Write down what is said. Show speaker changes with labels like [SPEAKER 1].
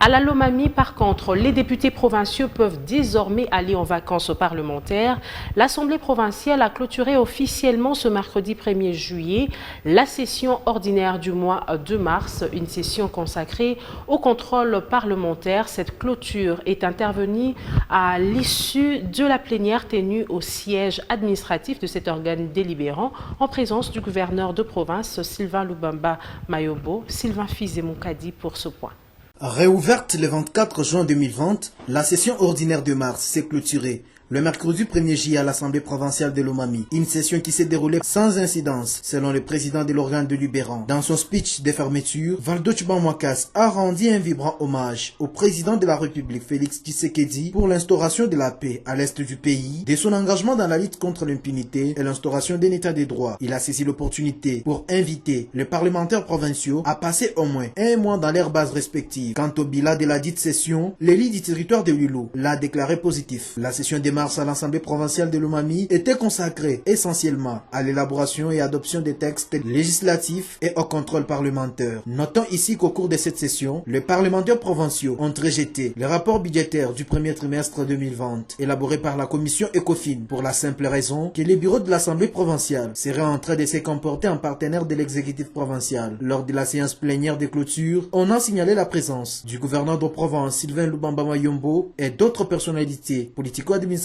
[SPEAKER 1] À la Lomami, par contre, les députés provinciaux peuvent désormais aller en vacances parlementaires. L'Assemblée provinciale a clôturé officiellement ce mercredi 1er juillet la session ordinaire du mois de mars, une session consacrée au contrôle parlementaire. Cette clôture est intervenue à l'issue de la plénière tenue au siège administratif de cet organe délibérant en présence du gouverneur de province Sylvain Lubamba Mayobo. Sylvain Fizé-Moukadi pour ce point.
[SPEAKER 2] Réouverte le 24 juin 2020, la session ordinaire de mars s'est clôturée le mercredi 1er juillet à l'Assemblée provinciale de Lomami. Une session qui s'est déroulée sans incidence, selon le président de l'organe délibérant. Dans son speech de fermeture, Valdo Tchouban-Mouakas a rendu un vibrant hommage au président de la République, Félix Tshisekedi, pour l'instauration de la paix à l'est du pays, de son engagement dans la lutte contre l'impunité et l'instauration d'un état de droit. Il a saisi l'opportunité pour inviter les parlementaires provinciaux à passer au moins un mois dans leurs bases respectives. Quant au bilan de la dite session, l'élu du territoire de Huilo l'a déclaré positif. La session de mars à l'Assemblée provinciale de Lomami était consacrée essentiellement à l'élaboration et adoption des textes législatifs et au contrôle parlementaire. Notons ici qu'au cours de cette session, les parlementaires provinciaux ont rejeté le rapport budgétaire du premier trimestre 2020 élaboré par la commission ECOFIN pour la simple raison que les bureaux de l'Assemblée provinciale seraient en train de se comporter en partenaire de l'exécutif provincial. Lors de la séance plénière de clôture, on a signalé la présence du gouverneur de Provence Sylvain Lubamba Mayombo et d'autres personnalités politico-administratives.